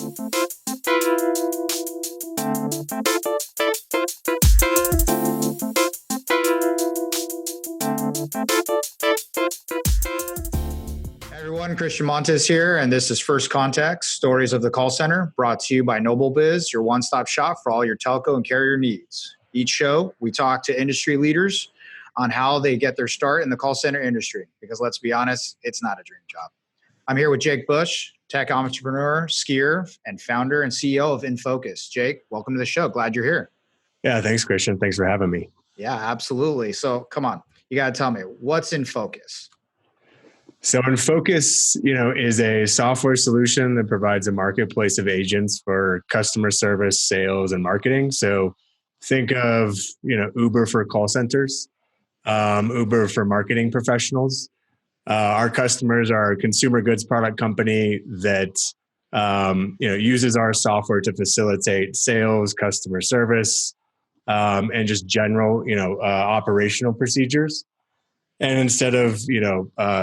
Everyone, Christian Montes here, and this is First Contact, Stories of the Call Center, brought to you by NobelBiz, your one-stop shop for all your telco and carrier needs. Each show, we talk to industry leaders on how they get their start in the call center industry, because let's be honest, it's not a dream job. I'm here with Jake Bush, tech entrepreneur, skier, and founder and CEO of INFOCU5. Jake, welcome to the show. Glad you're here. Yeah, thanks, Christian. Thanks for having me. Yeah, absolutely. So come on, you got to tell me, what's INFOCU5? So INFOCU5, is a software solution that provides a marketplace of agents for customer service, sales, and marketing. So think of, Uber for call centers, Uber for marketing professionals. Our customers are a consumer goods product company that, uses our software to facilitate sales, customer service, and just general, operational procedures. And instead of,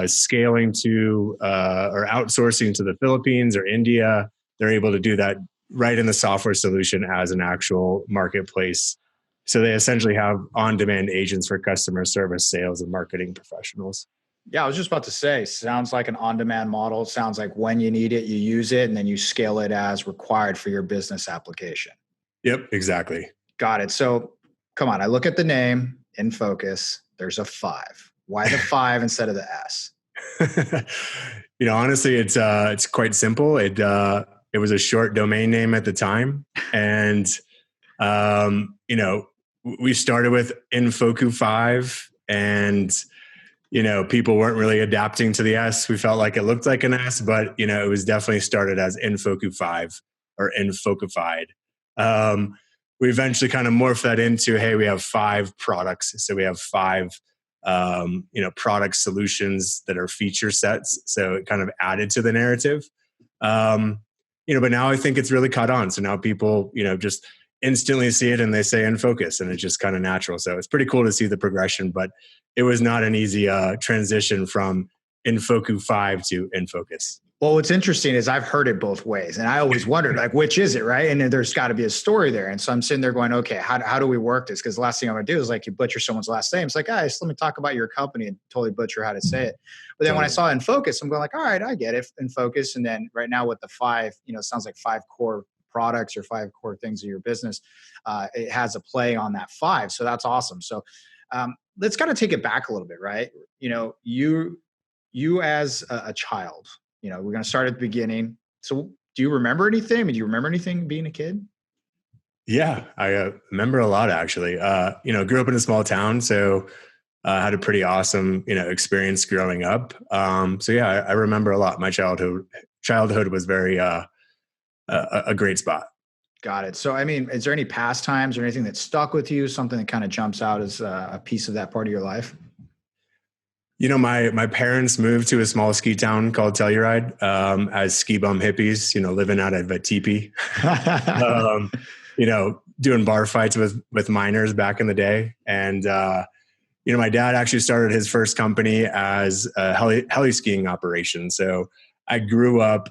scaling to or outsourcing to the Philippines or India, they're able to do that right in the software solution as an actual marketplace. So they essentially have on-demand agents for customer service, sales, and marketing professionals. Yeah, I was just about to say, sounds like an on-demand model. It sounds like when you need it, you use it, and then you scale it as required for your business application. Yep, exactly. Got it. So come on, I look at the name, INFOCU5, there's a 5. Why the 5 instead of the S? Honestly, it's quite simple. It was a short domain name at the time, and we started with INFOCU5, and people weren't really adapting to the S. We felt like it looked like an S, but it was definitely started as INFOCU5 or INFOCUfied. We eventually kind of morphed that into, hey, we have 5 products, so we have 5 product solutions that are feature sets. So it kind of added to the narrative. But now I think it's really caught on. So now people, just instantly see it and they say INFOCU5, and it's just kind of natural. So it's pretty cool to see the progression, but it was not an easy transition from INFOCU5 to INFOCU5. Well, what's interesting is I've heard it both ways, and I always wondered, which is it, right? And there's got to be a story there. And so I'm sitting there going, okay, how do we work this? Because the last thing I'm going to do is you butcher someone's last name. It's like, guys, let me talk about your company and totally butcher how to say it. But then when I saw INFOCU5, I'm going all right, I get it, INFOCU5. And then right now with the 5, it sounds like 5 core products or 5 core things of your business. It has a play on that 5. So that's awesome. So let's kind of take it back a little bit, right? You as a child, we're going to start at the beginning. So do you remember anything? Do you remember anything being a kid? Yeah, I remember a lot, actually. Grew up in a small town, so had a pretty awesome, experience growing up. So yeah, I remember a lot. My childhood was very a great spot. Got it. So, is there any pastimes or anything that stuck with you, something that kind of jumps out as a piece of that part of your life? My parents moved to a small ski town called Telluride as ski bum hippies, living out of a teepee, doing bar fights with miners back in the day. And, my dad actually started his first company as a heli skiing operation. So I grew up,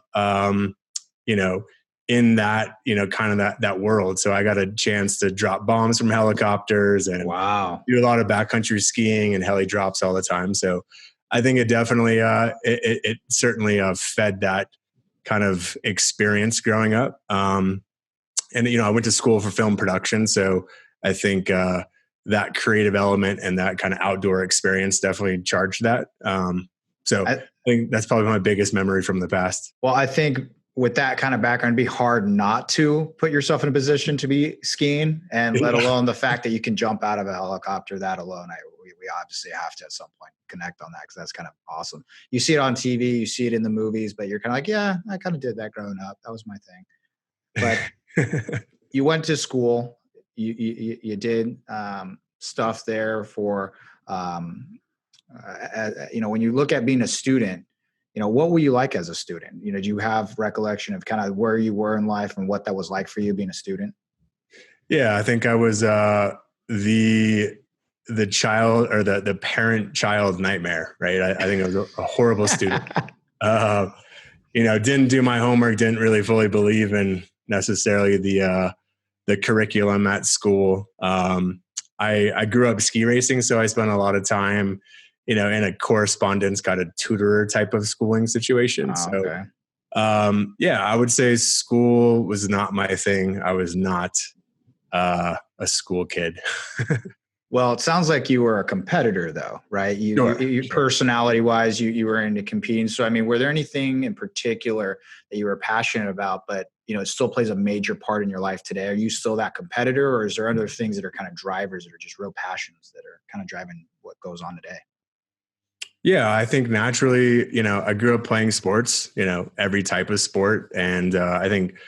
in that, kind of that world. So I got a chance to drop bombs from helicopters and do a lot of backcountry skiing and heli drops all the time. So I think it definitely, it certainly fed that kind of experience growing up. And, I went to school for film production. So I think that creative element and that kind of outdoor experience definitely charged that. So I think that's probably my biggest memory from the past. Well, I think with that kind of background, it'd be hard not to put yourself in a position to be skiing, and let alone the fact that you can jump out of a helicopter. That alone, we obviously have to at some point connect on that, because that's kind of awesome. You see it on TV, you see it in the movies, but you're kind of like, yeah, I kind of did that growing up. That was my thing. But you went to school, you did stuff there for, when you look at being a student, what were you like as a student? Do you have recollection of kind of where you were in life and what that was like for you being a student? Yeah, I think I was the child, or the parent-child nightmare, right? I think I was a horrible student. didn't do my homework, didn't really fully believe in necessarily the curriculum at school. I grew up ski racing, so I spent a lot of time, in a correspondence kind of tutorer type of schooling situation. Oh, So, okay. I would say school was not my thing. I was not a school kid. Well, it sounds like you were a competitor, though, right? Sure. Personality-wise, you were into competing. So, I mean, were there anything in particular that you were passionate about, but it still plays a major part in your life today? Are you still that competitor, or is there other things that are kind of drivers that are just real passions that are kind of driving what goes on today? Yeah, I think naturally, I grew up playing sports, every type of sport, and I think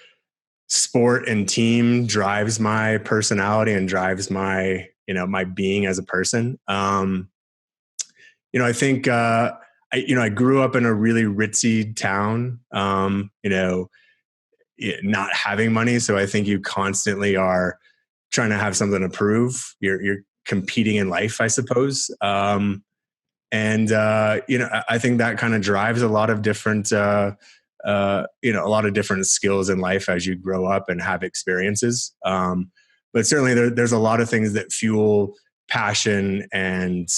sport and team drives my personality and drives my my being as a person. I think I grew up in a really ritzy town. Not having money, so I think you constantly are trying to have something to prove. You're competing in life, I suppose. I think that kind of drives a lot of different a lot of different skills in life as you grow up and have experiences. But certainly there's a lot of things that fuel passion and,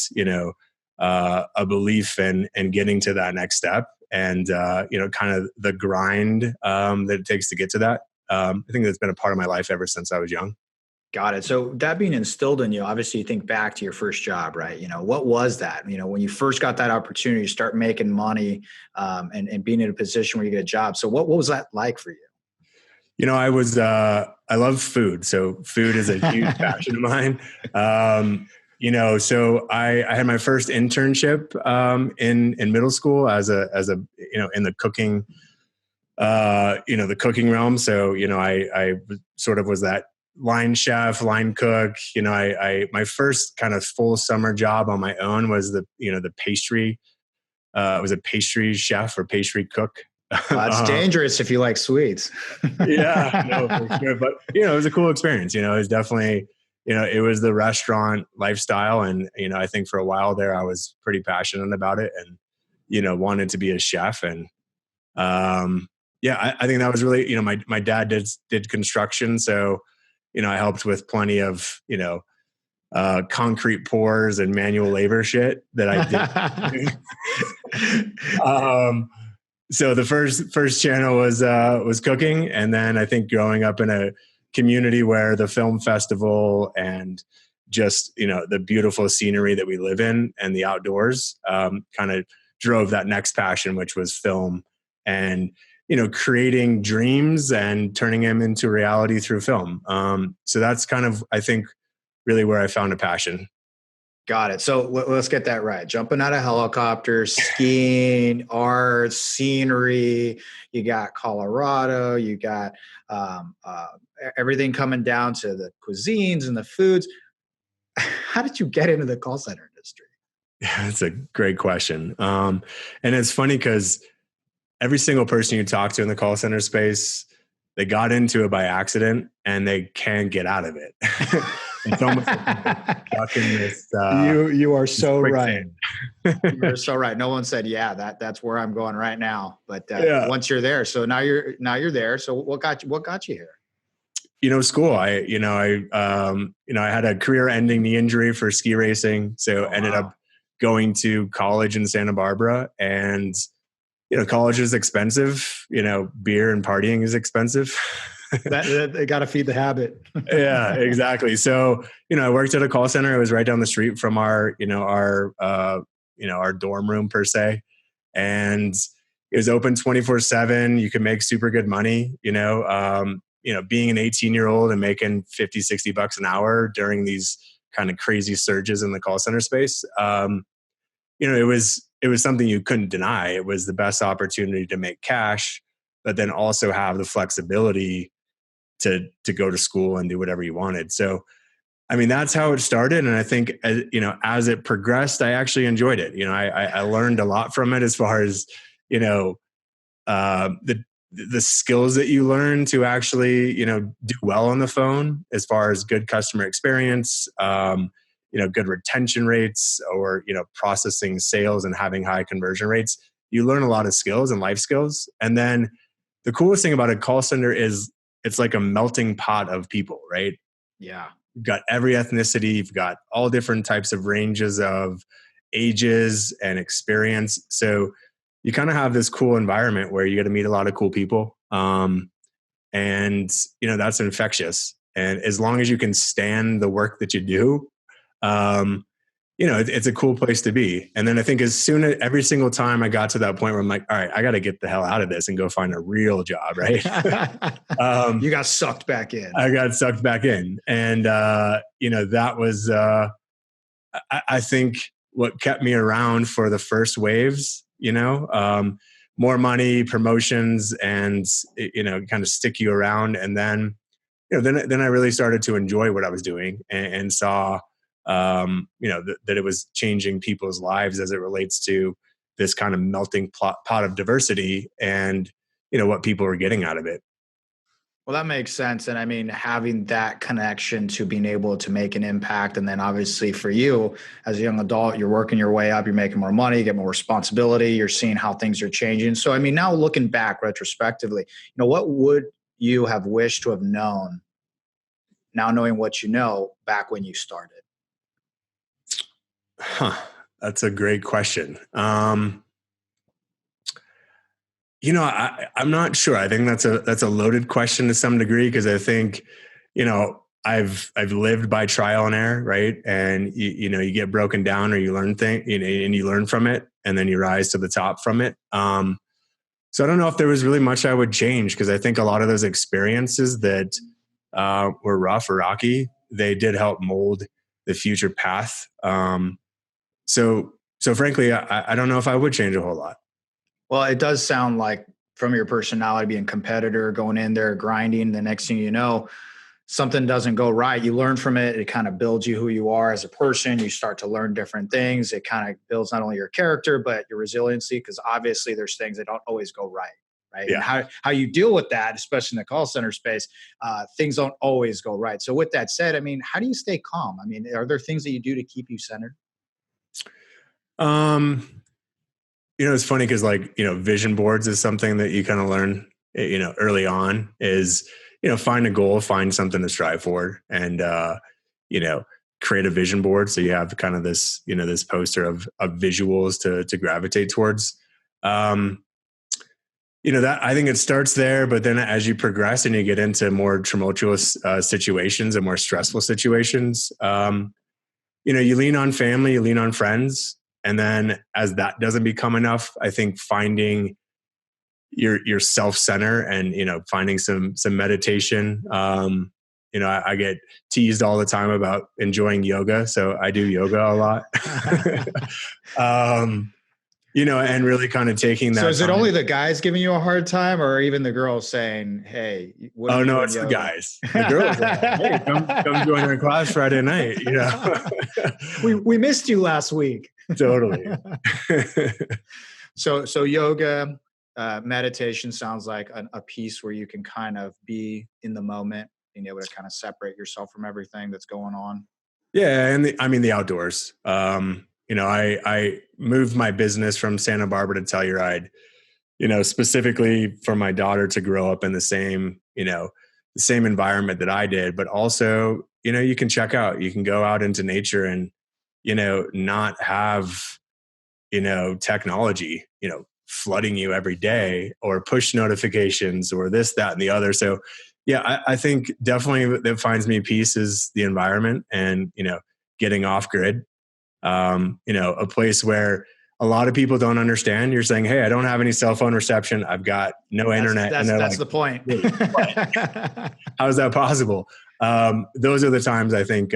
a belief in getting to that next step and, kind of the grind that it takes to get to that. I think that's been a part of my life ever since I was young. Got it. So that being instilled in you, obviously you think back to your first job, right? What was that? When you first got that opportunity to start making money and being in a position where you get a job. So what was that like for you? I love food. So food is a huge passion of mine. So I had my first internship in middle school as a in the cooking, the cooking realm. So, I sort of was that line chef, line cook. My first kind of full summer job on my own was the pastry. I was a pastry chef or pastry cook. Well, that's dangerous if you like sweets. Yeah, no, for sure. But, it was a cool experience. It was definitely, it was the restaurant lifestyle. And, I think for a while there, I was pretty passionate about it and, wanted to be a chef. And, I think that was really, my dad did construction. So, I helped with plenty of, concrete pours and manual labor shit that I did. So the first channel was cooking. And then I think growing up in a community where the film festival and just, the beautiful scenery that we live in and the outdoors kind of drove that next passion, which was film and, creating dreams and turning them into reality through film. So that's kind of, I think, really where I found a passion. Got it. So let's get that right. Jumping out of helicopters, skiing, art, scenery. You got Colorado. You got everything coming down to the cuisines and the foods. How did you get into the call center industry? Yeah, that's a great question. And it's funny because every single person you talk to in the call center space, they got into it by accident and they can't get out of it. It's almost like stuck in this. You are so right. You're so right. No one said, "Yeah, that's where I'm going right now." But once you're there, so now you're there. So what got you here? School. I had a career-ending knee injury for ski racing, so ended up going to college in Santa Barbara, and college is expensive. Beer and partying is expensive. They got to feed the habit. Yeah, exactly. So, I worked at a call center. It was right down the street from our dorm room per se. And it was open 24/7. You could make super good money, being an 18-year-old and making $50-$60 an hour during these kind of crazy surges in the call center space. It was something you couldn't deny. It was the best opportunity to make cash, but then also have the flexibility to go to school and do whatever you wanted. So, that's how it started. And I think, as it progressed, I actually enjoyed it. I learned a lot from it as far as, the skills that you learn to actually, do well on the phone as far as good customer experience, good retention rates or, processing sales and having high conversion rates. you learn a lot of skills and life skills. And then the coolest thing about a call center is it's like a melting pot of people, right? Yeah. You've got every ethnicity, you've got all different types of ranges of ages and experience. So you kind of have this cool environment where you get to meet a lot of cool people. And, that's infectious. And as long as you can stand the work that you do, it's a cool place to be. And then I think every single time I got to that point where I'm like, all right, I got to get the hell out of this and go find a real job, right? You got sucked back in. I got sucked back in. And, that was, I think what kept me around for the first waves, more money, promotions, and, kind of stick you around. And then, then I really started to enjoy what I was doing and saw, that it was changing people's lives as it relates to this kind of melting pot of diversity and, what people are getting out of it. Well, that makes sense. And I mean, having that connection to being able to make an impact. And then obviously for you as a young adult, you're working your way up, you're making more money, you get more responsibility, you're seeing how things are changing. So, I mean, now looking back retrospectively, what would you have wished to have known now knowing what you know back when you started? That's a great question. I'm not sure. I think that's a loaded question to some degree, because I think, I've lived by trial and error, right? And you get broken down or you learn things, and you learn from it, and then you rise to the top from it. So I don't know if there was really much I would change, because I think a lot of those experiences that were rough or rocky, they did help mold the future path. So frankly, I don't know if I would change a whole lot. Well, it does sound like from your personality, being a competitor, going in there, grinding, the next thing you know, something doesn't go right. You learn from it. It kind of builds you who you are as a person. You start to learn different things. It kind of builds not only your character, but your resiliency, because obviously there's things that don't always go right. Right. Yeah. And how you deal with that, especially in the call center space, things don't always go right. So with that said, I mean, how do you stay calm? I mean, are there things that you do to keep you centered? It's funny because vision boards is something that you kind of learn, early on is, find a goal, find something to strive for, and, create a vision board. So you have kind of this, this poster of visuals to gravitate towards. That I think it starts there, but then as you progress and you get into more tumultuous situations and more stressful situations, you lean on family, you lean on friends. And then as that doesn't become enough, I think finding your self-center and, finding some meditation. I get teased all the time about enjoying yoga. So I do yoga a lot. And really kind of taking that. So is it time. only the guys giving you a hard time, or even the girls saying, hey, what are you doing it's yoga? The guys. The girls are like, hey, come join our class Friday night. We missed you last week. Totally. So yoga, meditation sounds like a piece where you can kind of be in the moment, being able to kind of separate yourself from everything that's going on. Yeah. And the outdoors. I moved my business from Santa Barbara to Telluride, specifically for my daughter to grow up in the same environment that I did, but also, you can check out, you can go out into nature and, not have, technology, flooding you every day, or push notifications or this, that, and the other. So yeah, I think definitely that finds me peace is the environment and, getting off grid. A place where a lot of people don't understand. You're saying, hey, I don't have any cell phone reception. I've got no internet. That's the point. How is that possible? Those are the times I think,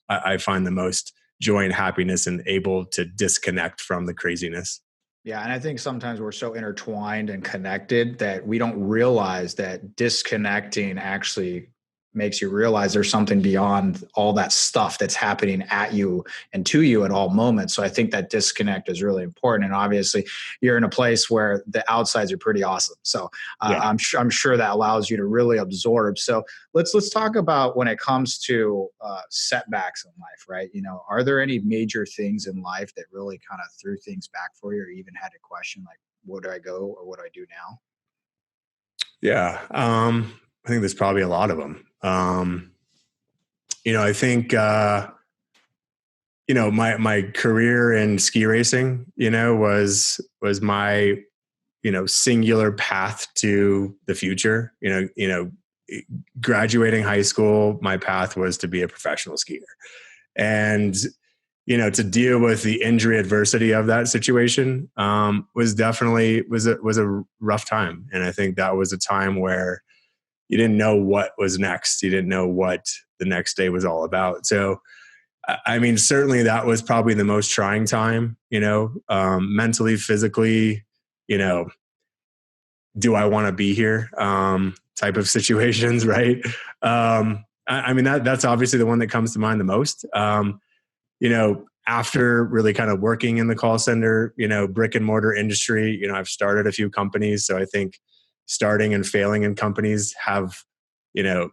I find the most joy and happiness and able to disconnect from the craziness. Yeah. And I think sometimes we're so intertwined and connected that we don't realize that disconnecting actually makes you realize there's something beyond all that stuff that's happening at you and to you at all moments. So I think that disconnect is really important. And obviously you're in a place where the outsides are pretty awesome. So I'm sure that allows you to really absorb. So let's talk about when it comes to setbacks in life, right? Are there any major things in life that really kind of threw things back for you, or even had a question like, where do I go or what do I do now? Yeah. I think there's probably a lot of them. I think, my career in ski racing, was my, singular path to the future. Graduating high school, my path was to be a professional skier. And, to deal with the injury adversity of that situation, was a rough time. And I think that was a time where you didn't know what was next. You didn't know what the next day was all about. So, I mean, certainly that was probably the most trying time, mentally, physically, do I want to be here? Type of situations, right? I mean, that's obviously the one that comes to mind the most. After really kind of working in the call center, brick and mortar industry, I've started a few companies. So I think starting and failing in companies have,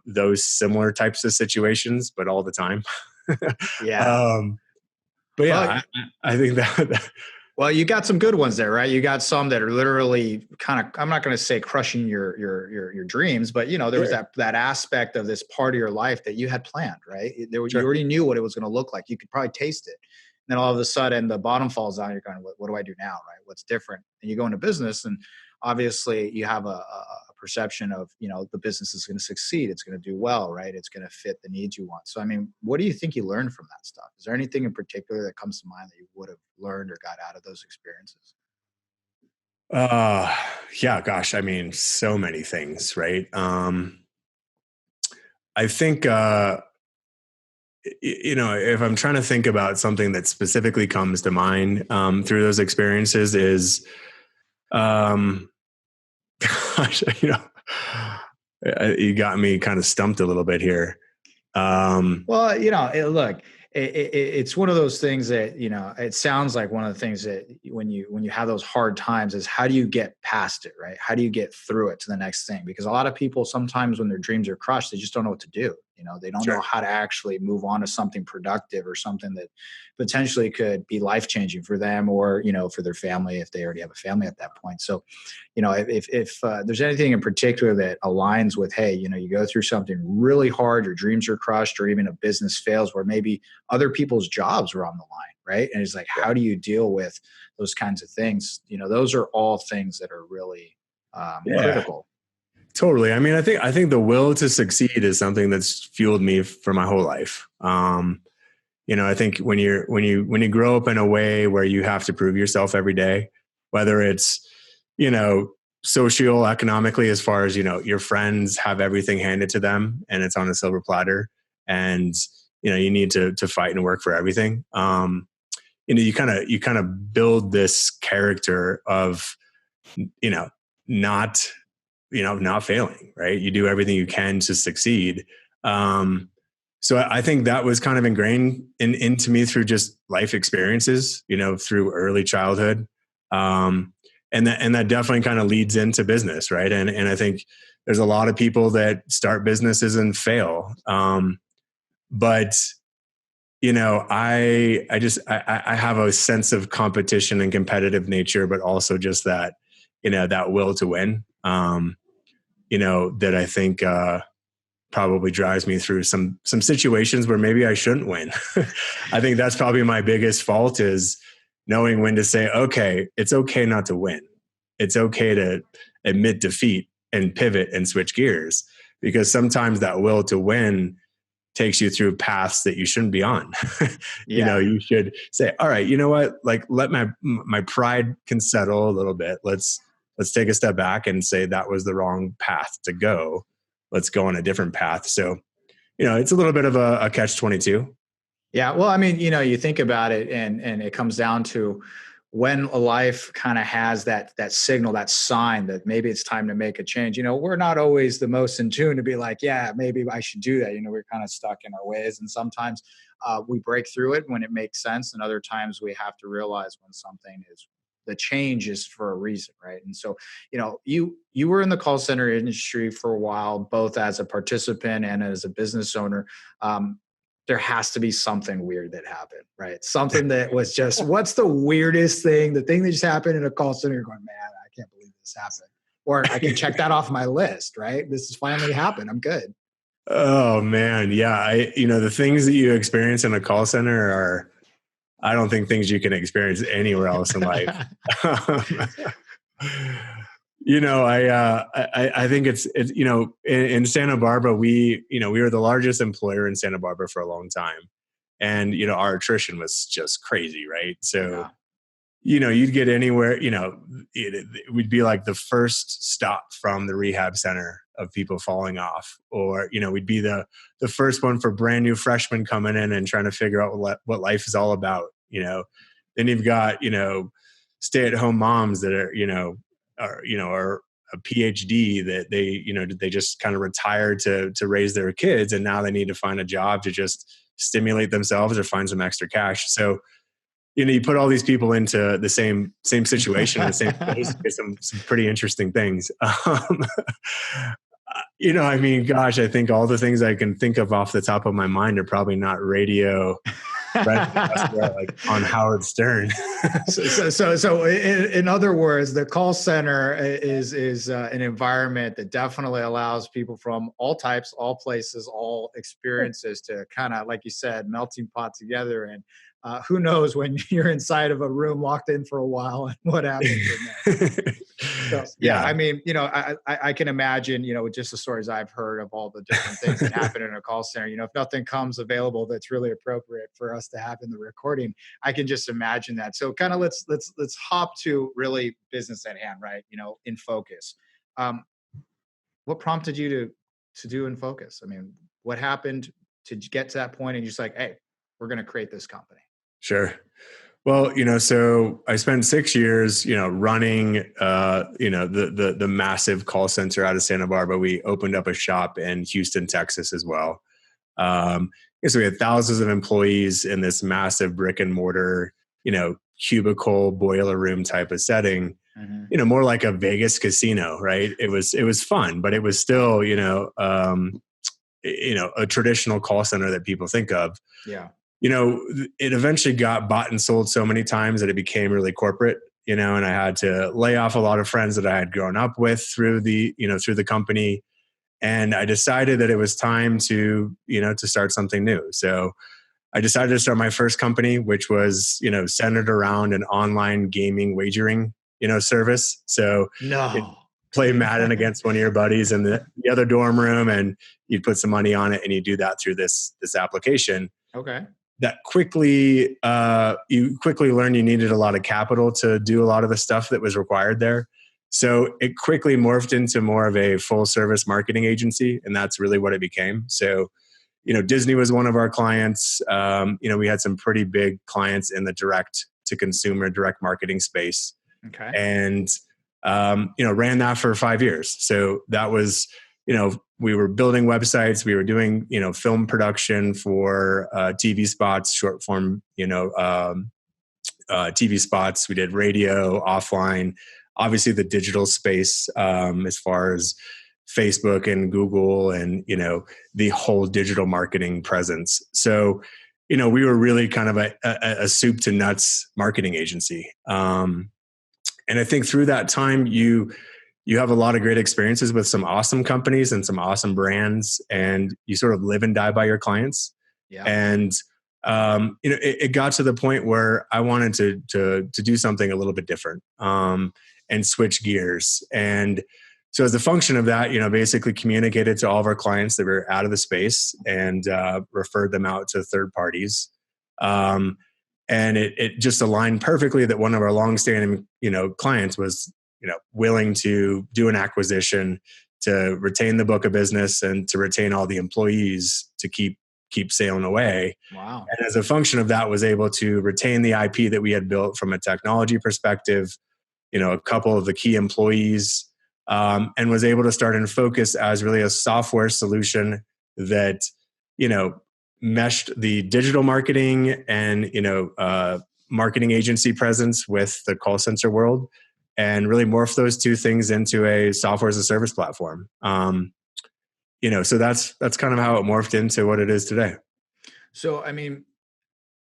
those similar types of situations, but all the time. Yeah. But yeah, I think that. Well, you got some good ones there, right? You got some that are literally kind of, I'm not going to say crushing your dreams, but there was that aspect of this part of your life that you had planned, right? You already knew what it was going to look like. You could probably taste it. And then all of a sudden the bottom falls down. You're going, what do I do now? Right? What's different? And you go into business, and obviously you have a perception of, the business is going to succeed. It's going to do well, right? It's going to fit the needs you want. So, I mean, what do you think you learned from that stuff? Is there anything in particular that comes to mind that you would have learned or got out of those experiences? Yeah, gosh, I mean, so many things, right? I think, if I'm trying to think about something that specifically comes to mind through those experiences is, gosh, you got me kind of stumped a little bit here. Well, look, it's one of those things that, it sounds like one of the things that when you have those hard times is, how do you get past it, right? How do you get through it to the next thing? Because a lot of people, sometimes when their dreams are crushed, they just don't know what to do. They don't know how to actually move on to something productive or something that potentially could be life-changing for them, or, for their family, if they already have a family at that point. So, if there's anything in particular that aligns with, hey, you go through something really hard, your dreams are crushed, or even a business fails where maybe other people's jobs are on the line, right? And it's like, how do you deal with those kinds of things? Those are all things that are really critical. Totally. I mean, I think the will to succeed is something that's fueled me for my whole life. I think when you grow up in a way where you have to prove yourself every day, whether it's, socioeconomically, as far as, your friends have everything handed to them and it's on a silver platter, and, you need to fight and work for everything. You kind of build this character of, not failing, right? You do everything you can to succeed. So I think that was kind of ingrained into me through just life experiences, through early childhood. And that definitely kind of leads into business, right? And I think there's a lot of people that start businesses and fail. But I have a sense of competition and competitive nature, but also just that, that will to win. That I think probably drives me through some situations where maybe I shouldn't win. I think that's probably my biggest fault, is knowing when to say, okay, it's okay not to win. It's okay to admit defeat and pivot and switch gears, because sometimes that will to win takes you through paths that you shouldn't be on. You should say, all right, you know what? Like, let my pride can settle a little bit. Let's take a step back and say that was the wrong path to go. Let's go on a different path. So, it's a little bit of a catch-22. Yeah. Well, I mean, you think about it, and it comes down to when a life kind of has that signal, that sign that maybe it's time to make a change, we're not always the most in tune to be like, yeah, maybe I should do that. We're kind of stuck in our ways. And sometimes we break through it when it makes sense. And other times we have to realize when the change is for a reason, right? And so, you were in the call center industry for a while, both as a participant and as a business owner. There has to be something weird that happened, right? Something that was just, what's the weirdest thing, the thing that just happened in a call center? You're going, man, I can't believe this happened. Or I can check that off my list, right? This has finally happened. I'm good. Oh man. Yeah. The things that you experience in a call center are, I don't think things you can experience anywhere else in life. I think it's in Santa Barbara, we were the largest employer in Santa Barbara for a long time. And, our attrition was just crazy, right? So, you'd get anywhere, it would be like the first stop from the rehab center of people falling off, or, we'd be the first one for brand new freshmen coming in and trying to figure out what life is all about. Then you've got, stay-at-home moms that are a PhD that they just kind of retired to raise their kids, and now they need to find a job to just stimulate themselves or find some extra cash. So, you put all these people into the same situation, the same place, get some pretty interesting things. Gosh, I think all the things I can think of off the top of my mind are probably not radio. Like on Howard Stern. So in other words, the call center is an environment that definitely allows people from all types, all places, all experiences to kind of, like you said, melting pot together. And who knows when you're inside of a room locked in for a while and what happens in there. So, yeah, I can imagine, with just the stories I've heard of all the different things that happen in a call center, if nothing comes available that's really appropriate for us to have in the recording, I can just imagine that. So kind of let's hop to really business at hand, right? In focus. What prompted you to do In Focus? What happened to get to that point and you're just like, hey, we're going to create this company? Sure. Well, so I spent 6 years, running, the massive call center out of Santa Barbara. We opened up a shop in Houston, Texas as well. So we had thousands of employees in this massive brick and mortar, cubicle boiler room type of setting, more like a Vegas casino, right? It was fun, but it was still, a traditional call center that people think of. Yeah. It eventually got bought and sold so many times that it became really corporate, and I had to lay off a lot of friends that I had grown up with through the company. And I decided that it was time to start something new. So I decided to start my first company, which was, centered around an online gaming wagering, service. So play Madden against one of your buddies in the other dorm room, and you'd put some money on it and you do that through this application. Okay. That you quickly learned you needed a lot of capital to do a lot of the stuff that was required there. So it quickly morphed into more of a full service marketing agency. And that's really what it became. So, Disney was one of our clients. We had some pretty big clients in the direct to consumer, direct marketing space. Okay. And, ran that for 5 years. So that was, we were building websites. We were doing, film production for TV spots, short form, TV spots. We did radio, offline, obviously the digital space as far as Facebook and Google and, the whole digital marketing presence. So, we were really kind of a soup to nuts marketing agency. And I think through that time, you have a lot of great experiences with some awesome companies and some awesome brands, and you sort of live and die by your clients. Yeah. And, it got to the point where I wanted to do something a little bit different, and switch gears. And so as a function of that, basically communicated to all of our clients that were out of the space and, referred them out to third parties. And it just aligned perfectly that one of our longstanding, clients was, willing to do an acquisition to retain the book of business and to retain all the employees to keep keep sailing away. Wow. And as a function of that, was able to retain the IP that we had built from a technology perspective, a couple of the key employees, and was able to start INFOCU5 as really a software solution that, meshed the digital marketing and, marketing agency presence with the call center world, and really morph those two things into a software as a service platform. So that's kind of how it morphed into what it is today. So, I mean,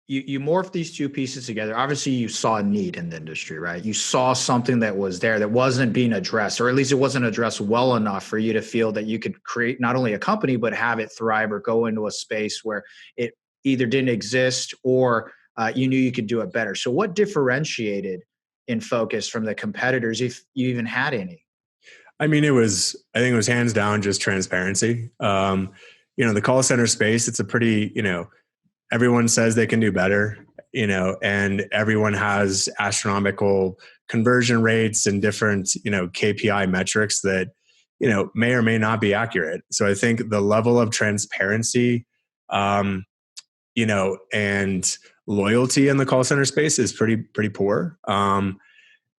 you morph these two pieces together. Obviously, you saw a need in the industry, right? You saw something that was there that wasn't being addressed, or at least it wasn't addressed well enough for you to feel that you could create not only a company, but have it thrive or go into a space where it either didn't exist or you knew you could do it better. So what differentiated INFOCU5 from the competitors, if you even had any? I think it was hands down just transparency. The call center space, it's a pretty, everyone says they can do better, and everyone has astronomical conversion rates and different, KPI metrics that, may or may not be accurate. So I think the level of transparency, and loyalty in the call center space is pretty poor.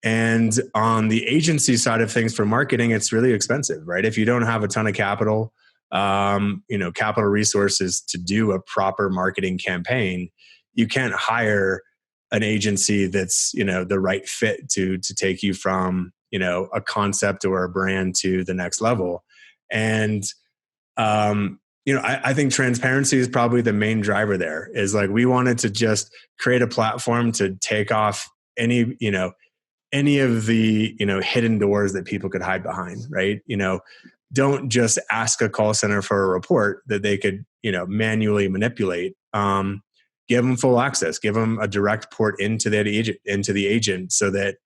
And on the agency side of things for marketing, it's really expensive, right? If you don't have a ton of capital, capital resources to do a proper marketing campaign, you can't hire an agency that's, the right fit to take you from, a concept or a brand to the next level. And, I think transparency is probably the main driver there. Is like, we wanted to just create a platform to take off any of the, hidden doors that people could hide behind, right? Don't just ask a call center for a report that they could, manually manipulate. Give them full access, give them a direct port into the agent so that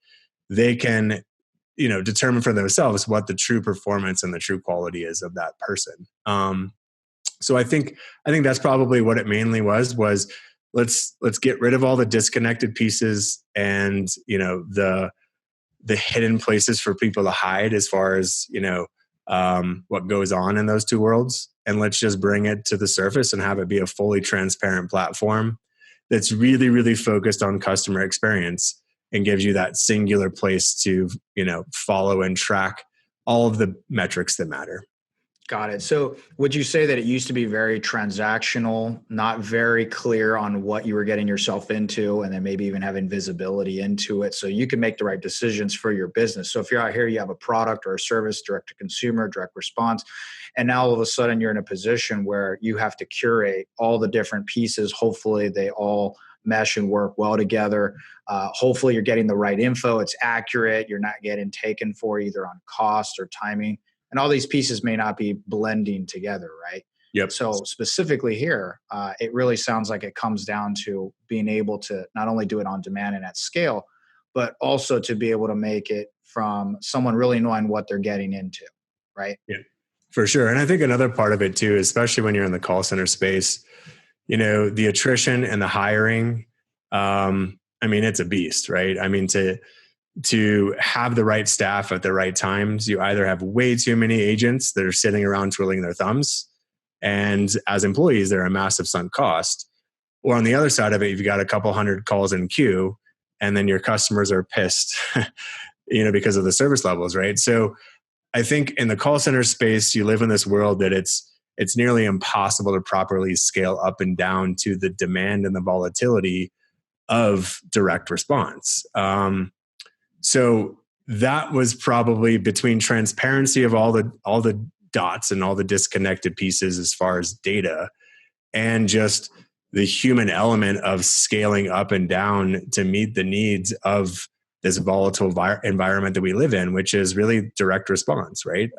they can, determine for themselves what the true performance and the true quality is of that person. So I think that's probably what it mainly was let's get rid of all the disconnected pieces and, the hidden places for people to hide as far as, what goes on in those two worlds. And let's just bring it to the surface and have it be a fully transparent platform that's really, really focused on customer experience and gives you that singular place to, follow and track all of the metrics that matter. Got it. So would you say that it used to be very transactional, not very clear on what you were getting yourself into, and then maybe even having visibility into it so you can make the right decisions for your business? So if you're out here, you have a product or a service, direct to consumer, direct response, and now all of a sudden you're in a position where you have to curate all the different pieces. Hopefully they all mesh and work well together. Hopefully you're getting the right info. It's accurate. You're not getting taken for either on cost or timing. And all these pieces may not be blending together, right? Yep. So specifically here, it really sounds like it comes down to being able to not only do it on demand and at scale, but also to be able to make it from someone really knowing what they're getting into, right? Yeah, for sure. And I think another part of it too, especially when you're in the call center space, the attrition and the hiring, it's a beast, right? To have the right staff at the right times, you either have way too many agents that are sitting around twiddling their thumbs, and as employees, they're a massive sunk cost. Or on the other side of it, you've got a couple hundred calls in queue, and then your customers are pissed, because of the service levels, right? So I think in the call center space, you live in this world that it's nearly impossible to properly scale up and down to the demand and the volatility of direct response. So that was probably between transparency of all the dots and all the disconnected pieces as far as data, and just the human element of scaling up and down to meet the needs of this volatile environment that we live in, which is really direct response, right?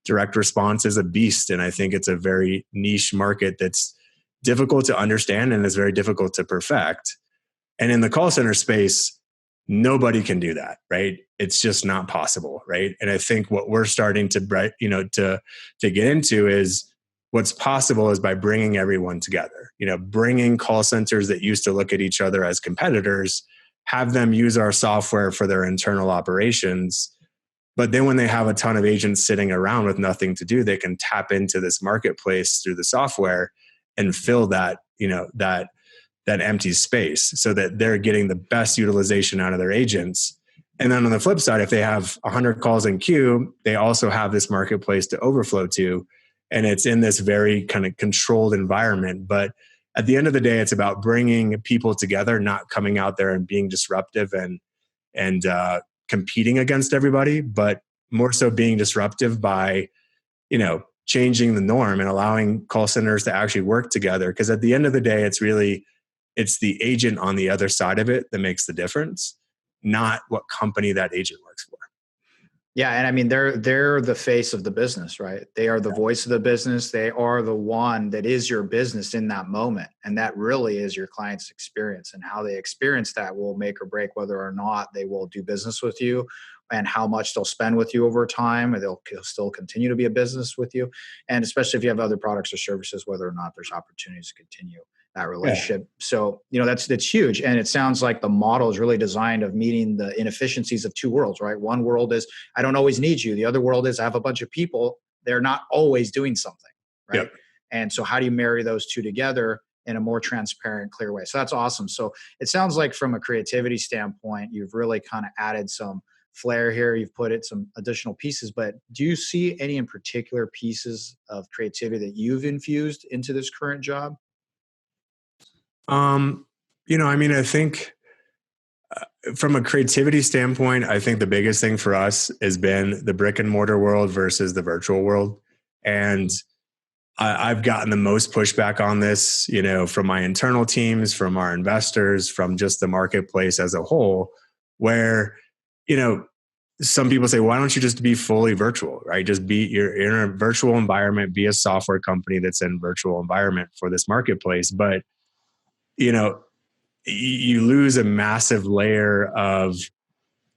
Direct response is a beast, and I think it's a very niche market that's difficult to understand and is very difficult to perfect. And in the call center space, nobody can do that, right? It's just not possible, right? And I think what we're starting to get into is what's possible is by bringing everyone together. Bringing call centers that used to look at each other as competitors, have them use our software for their internal operations. But then when they have a ton of agents sitting around with nothing to do, they can tap into this marketplace through the software and fill that, that empty space so that they're getting the best utilization out of their agents. And then on the flip side, if they have 100 calls in queue, they also have this marketplace to overflow to. And it's in this very kind of controlled environment. But at the end of the day, it's about bringing people together, not coming out there and being disruptive and competing against everybody, but more so being disruptive by, changing the norm and allowing call centers to actually work together. Because at the end of the day, it's the agent on the other side of it that makes the difference, not what company that agent works for. Yeah. And I mean, they're the face of the business, right? They are the voice of the business. They are the one that is your business in that moment. And that really is your client's experience, and how they experience that will make or break whether or not they will do business with you and how much they'll spend with you over time, or they'll still continue to be a business with you. And especially if you have other products or services, whether or not there's opportunities to continue that relationship. Yeah. So, that's huge. And it sounds like the model is really designed of meeting the inefficiencies of two worlds, right? One world is, I don't always need you. The other world is, I have a bunch of people. They're not always doing something, right? Yep. And so how do you marry those two together in a more transparent, clear way? So that's awesome. So it sounds like from a creativity standpoint, you've really kind of added some flair here. You've put it some additional pieces, but do you see any in particular pieces of creativity that you've infused into this current job? I think from a creativity standpoint, I think the biggest thing for us has been the brick and mortar world versus the virtual world. And I've gotten the most pushback on this, from my internal teams, from our investors, from just the marketplace as a whole, where, some people say, why don't you just be fully virtual, right? You're in a virtual environment, be a software company that's in virtual environment for this marketplace. But you lose a massive layer of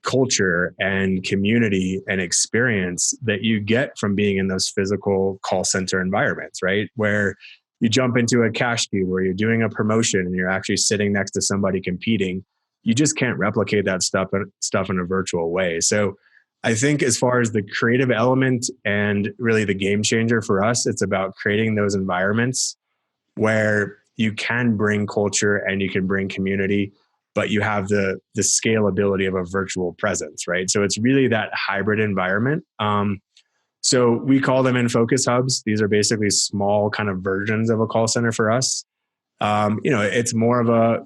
culture and community and experience that you get from being in those physical call center environments, right? Where you jump into a cash queue where you're doing a promotion and you're actually sitting next to somebody competing. You just can't replicate that stuff in a virtual way. So I think as far as the creative element and really the game changer for us, it's about creating those environments where you can bring culture and you can bring community, but you have the scalability of a virtual presence, right? So it's really that hybrid environment. So we call them INFOCU5 hubs. These are basically small kind of versions of a call center for us. It's more of a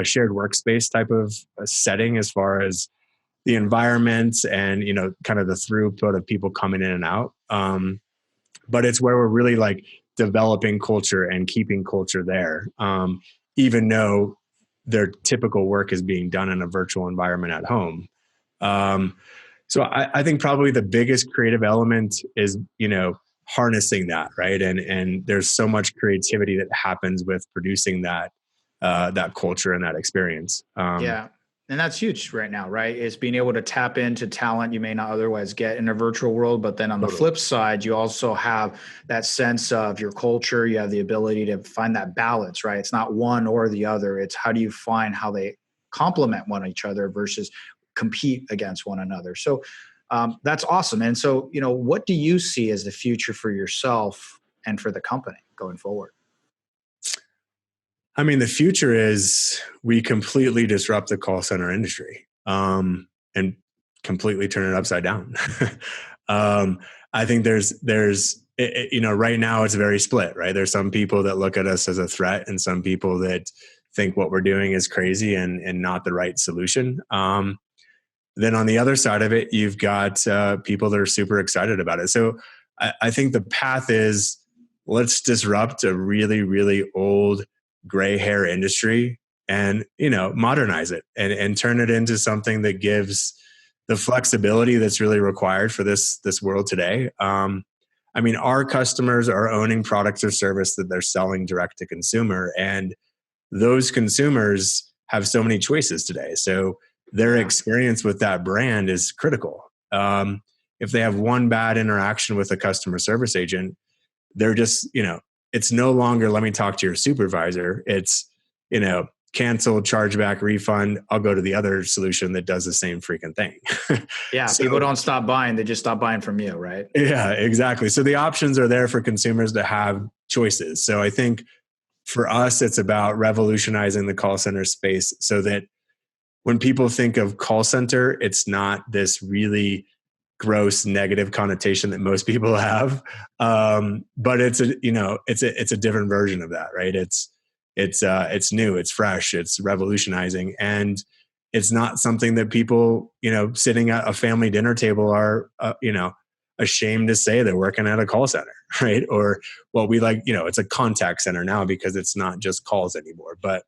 shared workspace type of setting as far as the environment and, kind of the throughput of people coming in and out. But it's where we're really like developing culture and keeping culture there, even though their typical work is being done in a virtual environment at home. So I think probably the biggest creative element is, harnessing that, right? And there's so much creativity that happens with producing that culture and that experience. Yeah. And that's huge right now, right? It's being able to tap into talent you may not otherwise get in a virtual world. But then on the flip side, you also have that sense of your culture. You have the ability to find that balance, right? It's not one or the other. It's how do you find how they complement one each other versus compete against one another. So that's awesome. And so, what do you see as the future for yourself and for the company going forward? I mean, the future is we completely disrupt the call center industry and completely turn it upside down. I think there's right now it's very split, right? There's some people that look at us as a threat and some people that think what we're doing is crazy and not the right solution. Then on the other side of it, you've got people that are super excited about it. So I think the path is let's disrupt a really, really old gray hair industry and, modernize it and turn it into something that gives the flexibility that's really required for this world today. Our customers are owning products or service that they're selling direct to consumer, and those consumers have so many choices today. So their experience with that brand is critical. If they have one bad interaction with a customer service agent, they're just, it's no longer, let me talk to your supervisor. It's, cancel, chargeback, refund, I'll go to the other solution that does the same freaking thing. Yeah. So, people don't stop buying. They just stop buying from you, right? Yeah, exactly. So the options are there for consumers to have choices. So I think for us, it's about revolutionizing the call center space so that when people think of call center, it's not this really gross negative connotation that most people have. But it's a different version of that, right? It's new, it's fresh, it's revolutionizing. And it's not something that people, sitting at a family dinner table are, ashamed to say they're working at a call center, right? Or, well, it's a contact center now because it's not just calls anymore. But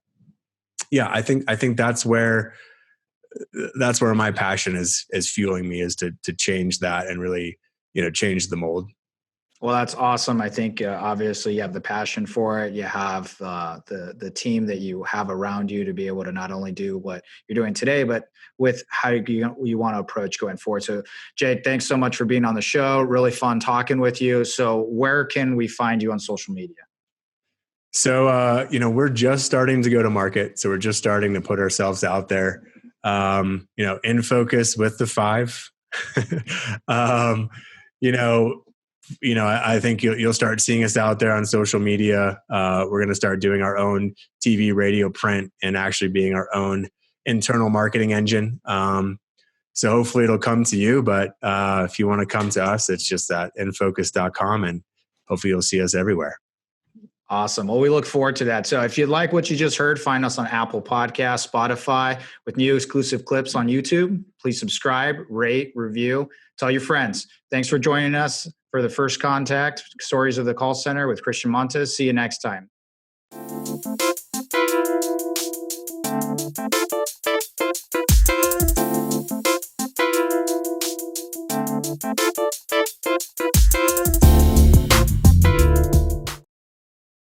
yeah, I think that's where my passion is fueling me, is to change that and really, change the mold. Well, that's awesome. I think obviously you have the passion for it. You have the team that you have around you to be able to not only do what you're doing today, but with how you want to approach going forward. So, Jake, thanks so much for being on the show. Really fun talking with you. So, where can we find you on social media? So, we're just starting to go to market. So we're just starting to put ourselves out there. In focus with the 5. I think you'll start seeing us out there on social media. We're going to start doing our own TV, radio, print, and actually being our own internal marketing engine. So hopefully it'll come to you, but if you want to come to us, it's just at infocus.com, and hopefully you'll see us everywhere. Awesome. Well, we look forward to that. So if you like what you just heard, find us on Apple Podcasts, Spotify, with new exclusive clips on YouTube. Please subscribe, rate, review, tell your friends. Thanks for joining us for the First Contact Stories of the Call Center with Christian Montes. See you next time.